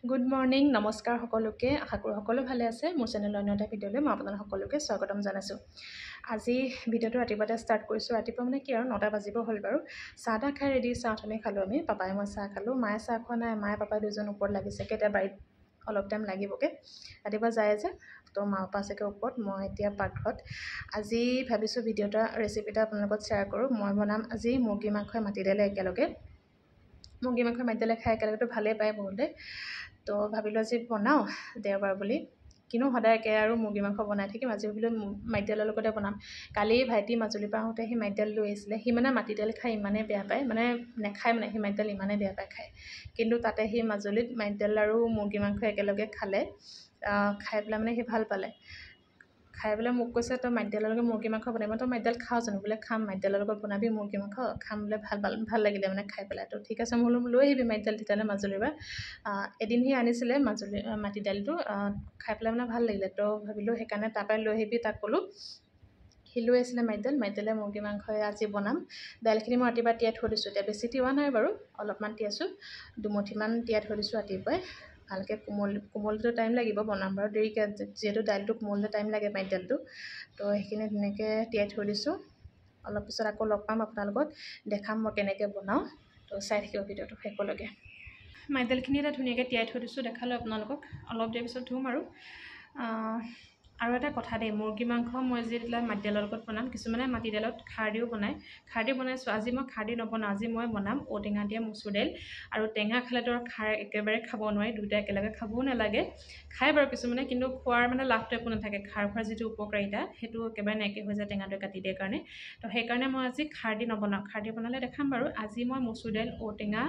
Good morning নমস্কাৰ সকলোকে আশা কৰোঁ সকলো ভালে আছে মোৰ চেনেলৰ অন্য এটা ভিডিঅ'লৈ মই আপোনালোক সকলোকে স্বাগতম জনাইছোঁ আজি ভিডিঅ'টো ৰাতিপুৱাতে ষ্টাৰ্ট কৰিছোঁ ৰাতিপুৱা মানে কি আৰু 9টা বাজিব হ'ল বাৰু চাহ তাহ খাই ৰেডি চাহ আমি খালোঁ আমি পাপাই মই চাহ খালোঁ মায়ে চাহ খোৱা নাই মায়ে পাপাই দুজন ওপৰত লাগিছে এতিয়া বাৰীত অলপ টাইম লাগিবগৈ ৰাতিপুৱা যায় যে তো মা পাপা চাগে ওপৰত মই এতিয়া পাকঘৰত আজি ভাবিছোঁ ভিডিঅ' এটা ৰেচিপি এটা আপোনালোকৰ লগত শ্বেয়াৰ কৰোঁ মই বনাম আজি মুৰ্গী মাংসই মাটিদাইলে একেলগে মুৰ্গী মাংসই মাটিদাইলে খাই একেলগেতো ভালেই পায় বহুতে তো ভাবিলোঁ আজি বনাওঁ দেওবাৰ বুলি কিনো সদায় একে আৰু মুৰ্গী মাংস বনাই থাকিম আজি ভাবিলোঁ মাটিদাইলৰ লগতে বনাম কালি ভাইটি মাজুলীৰ পৰা আহোঁতে সি মাটিদাইল লৈ আহিছিলে সি মানে মাটিদাইল খাই ইমানেই বেয়া পায় মানে নেখায় মানে সি মাটিদাইল ইমানেই বেয়া পায় খায় কিন্তু তাতে সি মাজুলীত মাটিদাইল আৰু মুৰ্গী মাংস একেলগে খালে খাই পেলাই মানে সি ভাল পালে খাই পেলাই মোক কৈছে তই মাটিদাইলৰ লগত মুৰ্গী মাংস বনাবি তই মাটিদাইল খাওঁ জানো বোলে খাম মাটিদাইলৰ লগত বনাবি মুৰ্গী মাংস খাম বোলে ভাল লাগিলে মানে খাই পেলাই তো ঠিক আছে মই বোলো লৈ আহিবি মাটিদাইল তেতিয়াহ'লে মাজুলীৰ পৰা এদিন সি আনিছিলে মাটিদাইলটো খাই পেলাই মানে ভাল লাগিলে তো ভাবিলোঁ সেইকাৰণে তাৰপৰাই লৈ আহিবি তাক ক'লোঁ সি লৈ আহিছিলে মাটিদাইলে মুৰ্গী মাংসই আজি বনাম দাইলখিনি মই ৰাতিপুৱা তিয়াই থৈ দিছোঁ এতিয়া বেছি তিওৱা নাই বাৰু অলপমান তিয়াইছোঁ দুমুঠিমান তিয়াই থৈ দিছোঁ ৰাতিপুৱাই ভালকৈ কোমলটো টাইম লাগিব বনাম বাৰু দেৰিকৈ যিহেতু দাইলটো কোমলতে টাইম লাগে মাটিদাইলটো তো সেইখিনি ধুনীয়াকৈ তিয়াই থৈ দিছোঁ অলপ পিছত আকৌ লগ পাম আপোনাৰ লগত দেখাম মই কেনেকৈ বনাওঁ তো চাই থাকিব ভিডিঅ'টো শেষলৈকে মাটিদাইলখিনি এটা ধুনীয়াকৈ তিয়াই থৈ দিছোঁ দেখালোঁ আপোনালোকক অলপ দেৰি পিছত ধুম আৰু এটা কথা দেই মুৰ্গী মাংস মই যেতিয়া মাটিদাইলৰ লগত বনাম কিছুমানে মাটিদাইলত খাৰ দিও বনায় খাৰ দি বনাইছোঁ আজি মই খাৰ দি নবনাওঁ আজি মই বনাম ঔটেঙা দিয়া মচুৰ দাইল আৰু টেঙা খালেতো খাৰ একেবাৰে খাব নোৱাৰি দুয়োটা একেলগে খাবও নালাগে খাই বাৰু কিছুমানে কিন্তু খোৱাৰ মানে লাভটো একো নাথাকে খাৰ খোৱাৰ যিটো উপকাৰিতা সেইটো একেবাৰে নাইকিয়া হৈ যায় টেঙাটোৱে কাটি দিয়াৰ কাৰণে তো সেইকাৰণে মই আজি খাৰ দি নবনাওঁ খাৰ দি বনালে দেখাম বাৰু আজি মই মচুৰ দাইল ঔটেঙা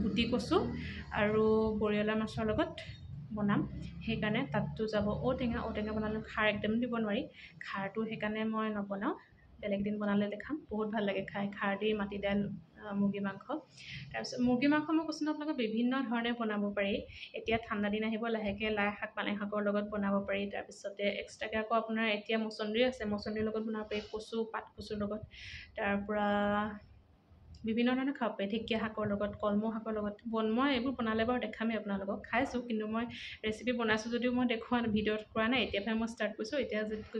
গুটি কচু আৰু বৰিয়লা মাছৰ লগত বনাম সেইকাৰণে তাততো যাব ঔটেঙা বনালে খাৰ একদম দিব নোৱাৰি খাৰটো সেইকাৰণে মই নবনাওঁ বেলেগ দিন বনালে দেখাম বহুত ভাল লাগে খাই খাৰ দি মাটিদাইল মুৰ্গী মাংস তাৰপিছত মুৰ্গী মাংস মই কৈছোঁ আপোনালোকক বিভিন্ন ধৰণে বনাব পাৰি এতিয়া ঠাণ্ডা দিন আহিব লাহেকৈ লাই শাক পালেং শাকৰ লগত বনাব পাৰি তাৰপিছতে এক্সট্ৰাকৈ আকৌ আপোনাৰ এতিয়া মচন্দৰী আছে মচন্দৰীৰ লগত বনাব পাৰি কচু পাত কচুৰ লগত তাৰপৰা বিভিন্ন ধৰণে খাব পাৰি ঢেকীয়া শাকৰ লগত কলমৌ শাকৰ লগত মই এইবোৰ বনালে বাৰু দেখামেই আপোনালোকক খাইছোঁ কিন্তু মই ৰেচিপি বনাইছোঁ যদিও মই দেখুওৱা ভিডিঅ'ত কৰা নাই এতিয়াহে মই ষ্টাৰ্ট কৰিছোঁ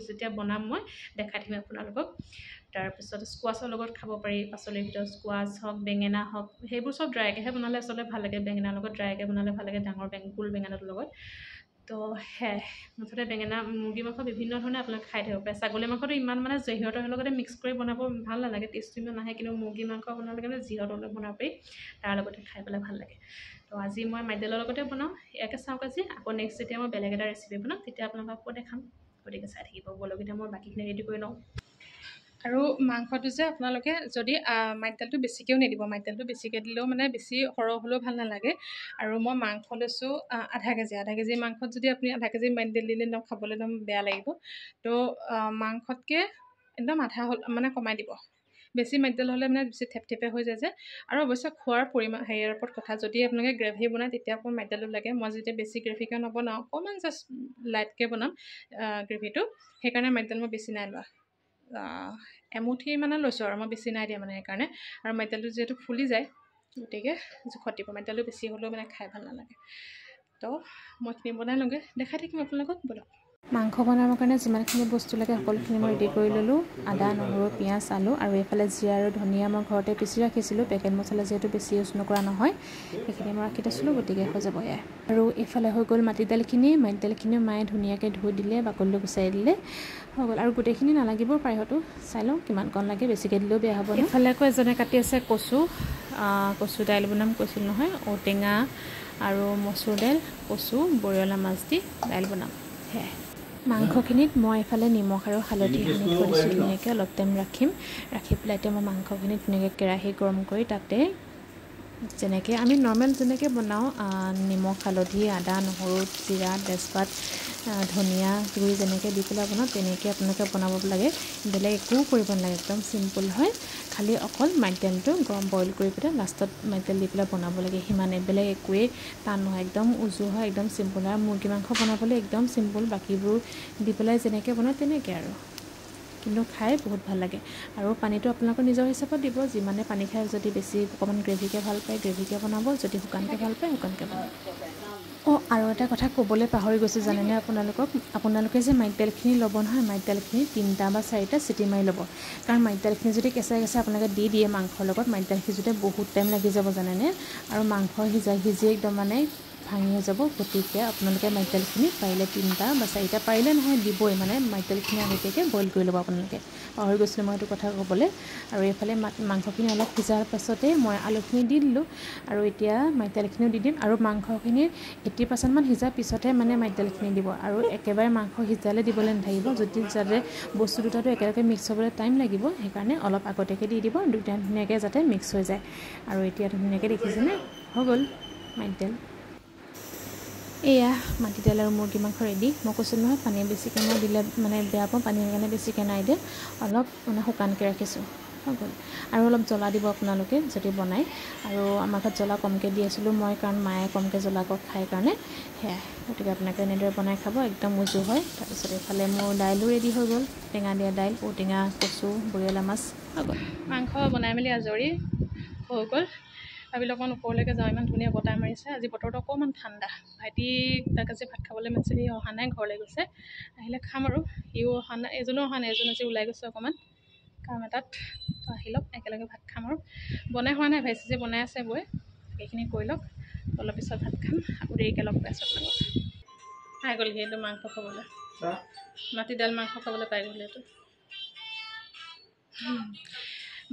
যেতিয়া বনাম মই দেখাই থাকিম আপোনালোকক তাৰপিছত স্কোৱাছৰ লগত খাব পাৰি পাচলিৰ ভিতৰত স্কোৱাছ হওক বেঙেনা হওক সেইবোৰ চব ড্ৰাইকৈহে বনালে আচলতে ভাল লাগে বেঙেনাৰ লগত ড্ৰাইকৈ বনালে ভাল লাগে ডাঙৰ গোল বেঙেনাটোৰ লগত তো মুঠতে বেঙেনা মুৰ্গী মাংস বিভিন্ন ধৰণে আপোনালোকে খাই থাকিব পাৰে ছাগলী মাংসটো ইমান মানে সিহঁতৰ লগতে মিক্স কৰি বনাব ভাল নালাগে টেষ্টটো ইমান নাহে কিন্তু মুৰ্গী মাংস বনালে মানে যিহঁতৰ লগত বনাব পাৰি তাৰ লগতে খাই পেলাই ভাল লাগে তো আজি মই মাটিদাইলৰ লগতে বনাওঁ ইয়াকে চাওক আজি আকৌ নেক্সট যেতিয়া মই বেলেগ এটা ৰেচিপি বনাম তেতিয়া আপোনালোকক আকৌ দেখাম গতিকে চাই থাকিব বলক এতিয়া মই বাকীখিনি ৰেডি কৰি লওঁ আৰু মাংসটো যে আপোনালোকে যদি মাটিদাইলটো বেছিকৈও নিদিব মাটিদাইলটো বেছিকৈ দিলেও মানে বেছি সৰহ হ'লেও ভাল নালাগে আৰু মই মাংস লৈছোঁ আধা কেজি মাংসত যদি আপুনি আধা কেজি মাটিদাইল দিলে একদম খাবলৈ একদম বেয়া লাগিব তো মাংসতকৈ একদম আধা মানে কমাই দিব বেছি মাটিদাইল হ'লে মানে বেছি থেপথেপে হৈ যায় যে আৰু অৱশ্যে খোৱাৰ পৰিমাণ হেৰিৰ ওপৰত কথা যদি আপোনালোকে গ্ৰেভি বনায় তেতিয়া অকণমান মাটিদাইলটো লাগে মই যেতিয়া বেছি গ্ৰেভিকৈ নবনাওঁ অকণমান জাষ্ট লাইটকৈ বনাম গ্ৰেভিটো সেইকাৰণে মাটিদাইল মই বেছি নাই লোৱা এমুঠি মানে লৈছোঁ আৰু মই বেছি নাই দিয়া মানে সেইকাৰণে আৰু মাটিদাইলটো যিহেতু ফুলি যায় গতিকে জোখত দিব মাটিদাইলটো বেছি হ'লেও মানে খাই ভাল নালাগে তো মই এইখিনি বনাই লওঁগৈ দেখাই থাকিম আপোনালোকক বলক মাংস বনাবৰ কাৰণে যিমানখিনি বস্তু লাগে সকলোখিনি মই ৰেডি কৰি ল'লোঁ আদা নহৰু পিঁয়াজ আলু আৰু এইফালে জিৰা আৰু ধনিয়া মই ঘৰতে পিচি ৰাখিছিলোঁ পেকেট মছলা যিহেতু বেছি ইউজ নকৰা নহয় সেইখিনি মই ৰাখি থৈছিলোঁ গতিকে হৈ যাব এয়াই আৰু এইফালে হৈ গ'ল মাটিদাইলখিনি মায়ে ধুনীয়াকৈ ধুই দিলে বাকলিটো গুচাই দিলে হৈ গ'ল আৰু গোটেইখিনি নালাগিবও পাৰে হয়তো চাই লওঁ কিমান কণ লাগে বেছিকৈ দিলেও বেয়া হ'ব এইফালে আকৌ এজনে কাটি আছে কচু দাইল বনাম কৈছিল নহয় ঔটেঙা আৰু মচুৰ দাইল কচু বৰিয়লা মাছ দি দাইল বনাম সেয়াই মাংসখিনিত মই এইফালে নিমখ আৰু হালধি সানি থৈ দিছোঁ ধুনীয়াকৈ অলপ টাইম ৰাখি পেলাই এতিয়া মই মাংসখিনি ধুনীয়াকৈ কেৰাহী গৰম কৰি তাতে যেনেকৈ আমি নৰ্মেল যেনেকৈ বনাওঁ নিমখ হালধি আদা নহৰু জিৰা তেজপাত ধনিয়া গুড়ি যেনেকৈ দি পেলাই বনাওঁ তেনেকৈ আপোনালোকে বনাব লাগে বেলেগ একো কৰিব নালাগে একদম চিম্পুল হয় খালি অকল মাটিদাইলটো গৰম বইল কৰি পেলাই লাষ্টত মাটিদাইল দি পেলাই বনাব লাগে সিমানে বেলেগ একোৱেই টান নহয় একদম উজু হয় একদম চিম্পুল আৰু মুৰ্গী মাংস বনাবলৈ একদম চিম্পুল বাকীবোৰ দি পেলাই যেনেকৈ বনায় তেনেকৈ আৰু কিন্তু খাই বহুত ভাল লাগে আৰু পানীটো আপোনালোকৰ নিজৰ হিচাপত দিব যিমানে পানী খায় যদি বেছি অকণমান গ্ৰেভিকৈ ভাল পায় গ্ৰেভিকৈ বনাব যদি শুকানকৈ ভাল পায় শুকানকৈ বনাব আৰু এটা কথা ক'বলৈ পাহৰি গৈছোঁ জানেনে আপোনালোকে যে মাইট দাইলখিনি ল'ব নহয়, মাইট দাইলখিনি 3টা বা 4টা চিটি মাৰি ল'ব। কাৰণ মাইট দাইলখিনি যদি কেঁচাই আপোনালোকে দি দিয়ে মাংসৰ লগত, মাইট দাইল সিজোতে বহুত টাইম লাগি যাব জানেনে, আৰু মাংস সিজি একদম মানে ভাঙি হৈ যাব। গতিকে আপোনালোকে মাইট দাইলখিনি পাৰিলে 3টা বা 4টা, পাৰিলে নহয় দিবই, মানে মাইট দাইলখিনি আগতীয়াকৈ বইল কৰি ল'ব আপোনালোকে। পাহৰি গৈছিলোঁ মই এইটো কথা ক'বলৈ। আৰু এইফালে মাংসখিনি অলপ সিজাৰ পাছতেই মই আলুখিনি দি দিলোঁ, আৰু এতিয়া মাইট দাইলখিনিও দি দিম। আৰু মাংসখিনিৰ 80% সিজাৰ পিছতহে মানে মাইট দাইলখিনি দিব, আৰু একেবাৰে মাংস সিজালে দিবলৈ নাথাকিব, যাতে বস্তু দুটাটো একেলগে মিক্স হ'বলৈ টাইম লাগিব, সেইকাৰণে অলপ আগতীয়াকৈ দি দিব, দুটা ধুনীয়াকৈ যাতে মিক্স হৈ যায়। আৰু এতিয়া ধুনীয়াকৈ দেখিছেনে হৈ গ'ল মাইট দাইল। এয়া মাটি দাইল আৰু মুৰ্গী মাংস ৰেডি। মই কৈছোঁ নহয় পানী বেছিকৈ মই দিলে মানে বেয়া পাওঁ, পানী সেইকাৰণে বেছিকৈ নাই দিয়ে, অলপ মানে শুকানকৈ ৰাখিছোঁ, হৈ গ'ল। আৰু অলপ জ্বলা দিব আপোনালোকে যদি বনায়। আৰু আমাৰ ঘৰত জ্বলা কমকৈ দি আছিলোঁ মই, কাৰণ মায়ে কমকৈ জ্বলা খায় কাৰণে, সেয়াই। গতিকে আপোনালোকে এনেদৰে বনাই খাব, একদম উজু হয়। তাৰপিছত এইফালে মোৰ দাইলো ৰেডি হৈ গ'ল, টেঙা দিয়া দাইল, ঔটেঙা, কচু, বৰিয়লা মাছ, হৈ গ'ল। মাংস বনাই মেলি আজৰি হৈ গ'ল। ভাবিলোঁ অকণমান ওপৰলৈকে যাওঁ, ইমান ধুনীয়া বতাহ মাৰিছে। আজি বতৰটো অকণমান ঠাণ্ডা। ভাইটি তাক আজি ভাত খাবলৈ মাতিছে, সি অহা নাই, ঘৰলৈ গৈছে। আহিলে খাম আৰু, সিও অহা নাই, এজনো অহা নাই, এজন আজি ওলাই গৈছে অকণমান কাম এটাত। তো আহি লওক, একেলগে ভাত খাম। আৰু বনাই হোৱা নাই, ভাজি চাজি বনাই আছে বৈ, সেইখিনি কৰি লওক, অলপ পিছত ভাত খাম। আকৌ দেৰিকৈ লগ পাইছোঁ আপোনালোকক। পাই গ'লহি এইটো মাংস খাবলৈ, মাটি দাইল মাংস খাবলৈ পাই গ'ল এইটো।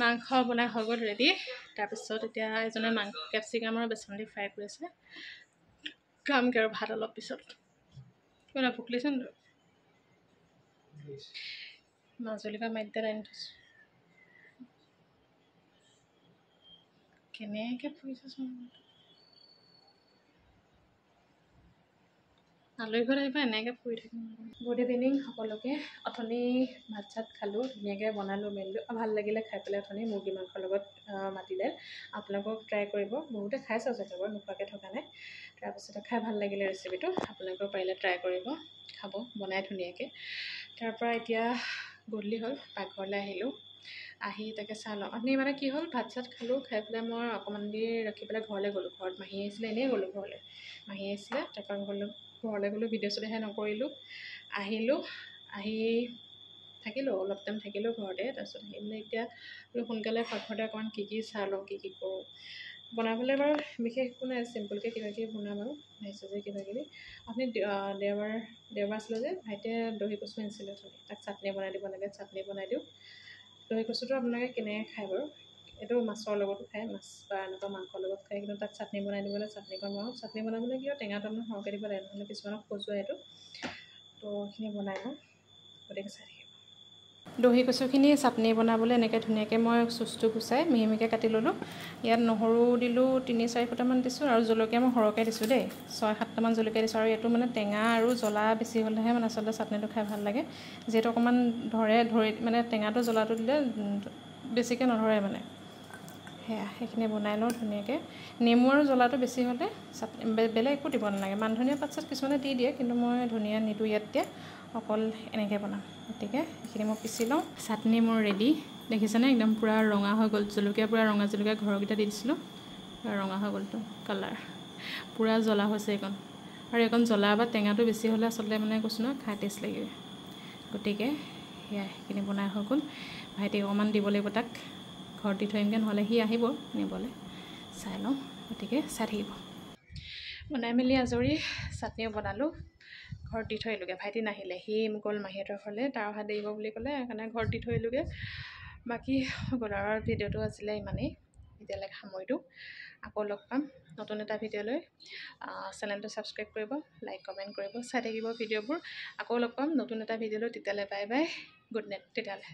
মাংস বনাই হৈ গ'ল ৰেডি। তাৰপিছত এতিয়া এজনে কেপচিকাম আৰু বেচন দি ফ্ৰাই কৰি আছে, খামগৈ আৰু ভাত অলপ পিছত। কিবা ভোক লাগিছে নে? মাজুলীৰ পৰা মাইট দাইল আনি থৈছোঁ, কেনেকৈ ফুৰিছেচোন। আলহী ঘৰত আহিবা এনেকৈ ফুৰি থাকিম। গুড ইভিনিং সকলোকে। অথনি ভাত চাত খালোঁ, ধুনীয়াকৈ বনালোঁ মেলিলোঁ, ভাল লাগিলে খাই পেলাই অথনি মুৰ্গী মাংসৰ লগত মাটি দাইল। আপোনালোকক ট্ৰাই কৰিব, বহুতে খাইছে চাগে বাৰু, নোখোৱাকৈ থকা নাই। তাৰপিছতে খাই ভাল লাগিলে ৰেচিপিটো, আপোনালোকেও পাৰিলে ট্ৰাই কৰিব, খাব বনাই ধুনীয়াকৈ। তাৰপৰা এতিয়া গধূলি হ'ল, পাকঘৰলৈ আহিলোঁ। আহি তাকে চাহ লওঁ। আপুনি মানে কি হ'ল, ভাত চাত খালোঁ, খাই পেলাই মই অকণমান দেৰি ৰখি পেলাই ঘৰলৈ গ'লোঁ। ঘৰত মাহী আহিছিলে, এনেই গ'লোঁ ঘৰলৈ, মাহী আহিছিলে। তাৰপৰা ঘৰলৈ গ'লোঁ, ভিডিঅ' চিডিঅ'হে নকৰিলোঁ। আহিলোঁ, আহি থাকিলোঁ, অলপ টাইম থাকিলোঁ ঘৰতে। তাৰপিছত আহি মানে এতিয়া সোনকালে পাকঘৰতে অকণমান কি চাহ লওঁ, কি কৰোঁ। বনাবলৈ বাৰু বিশেষ একো নাই, চিম্পুলকৈ কিবাকিবি বনাম আৰু, ভাজি চাজি কিবাকিবি। আপুনি দেওবাৰ আছিলে যে, ভাইটিয়ে দহি কচু আনিছিলে, তাক চাটনি বনাই দিব লাগে, চাটনি বনাই দিওঁ। দহি কচুটো আপোনালোকে কেনেকৈ খায় বাৰু, এইটো মাছৰ লগতো খায়, মাছ বা এনেকুৱা মাংসৰ লগত খায়, কিন্তু তাত চাটনি বনাই দিবলৈ চাটনিকণ বনাওঁ। চাটনি বনাবলৈ কি হয়, টেঙাটো অলপমান সৰহকৈ দিব লাগে, নহ'লে কিছুমানক খজুৱাই এইটো। তো এইখিনি বনাই লওঁ, গতিকে চাই থাকিব। দহি কচুখিনি চাটনি বনাবলৈ এনেকৈ ধুনীয়াকৈ মই চুচটো গুচাই মিহি মিহিকৈ কাটি ল'লোঁ। ইয়াত নহৰু দিলোঁ 3-4 ফুটামান দিছোঁ, আৰু জলকীয়া মই সৰহকৈ দিছোঁ দেই, 6-7টামান জলকীয়া দিছোঁ। আৰু এইটো মানে টেঙা আৰু জ্বলা বেছি হ'লেহে মানে আচলতে চাটনিটো খাই ভাল লাগে। যিহেতু অকণমান ধৰি মানে টেঙাটো জ্বলাটো দিলে বেছিকৈ নধৰে মানে, সেয়া। সেইখিনি বনাই লওঁ ধুনীয়াকৈ। নেমু আৰু জ্বলাটো বেছি হ'লে চাটনি বেলেগ একো দিব নালাগে। মান ধনিয়া পাত চাত কিছুমানে দি দিয়ে, কিন্তু মই ধনিয়া নিদিওঁ ইয়াত এতিয়া, অকল এনেকৈ বনাম। গতিকে এইখিনি মই পিচি লওঁ। চাটনি মোৰ ৰেডি, দেখিছেনে একদম পূৰা ৰঙা হৈ গ'ল। জলকীয়া পূৰা ৰঙা জলকীয়া ঘৰৰকেইটা দি দিছিলোঁ, পূৰা ৰঙা হৈ গ'লতো কালাৰ, পূৰা জ্বলা হৈছে এইকণ। আৰু এইকণ জ্বলা বা টেঙাটো বেছি হ'লে আচলতে মানে কৈছোঁ নহয় খাই টেষ্ট লাগিব। গতিকে সেয়াই, সেইখিনি বনাই হৈ গ'ল। ভাইটিক অকণমান দিব লাগিব, তাক ঘৰত দি থৈ আহিমগৈ, নহ'লে সি আহিব নিবলৈ, চাই লওঁ। গতিকে চাই থাকিব। বনাই মেলি আজৰি, চাটনিও বনালোঁ, ঘৰত দি থৈ আহিলোঁগৈ। ভাইটি নাহিলে, সি গ'ল মাহীহঁতৰ ঘৰলৈ, তাৰ অহা দেৰি হ'ব বুলি ক'লে, সেইকাৰণে ঘৰত দি থৈ আহিলোঁগৈ। বাকী গ'ল আৰু ভিডিঅ'টো আছিলে ইমানেই, এতিয়ালৈকে সামৰিলোঁ। আকৌ লগ পাম নতুন এটা ভিডিঅ' লৈ। চেনেলটো ছাবস্ক্ৰাইব কৰিব, লাইক কমেণ্ট কৰিব, চাই থাকিব ভিডিঅ'বোৰ। আকৌ লগ পাম নতুন এটা ভিডিঅ' লৈ, তেতিয়ালৈ বাই বাই, গুড নাইট তেতিয়ালৈ।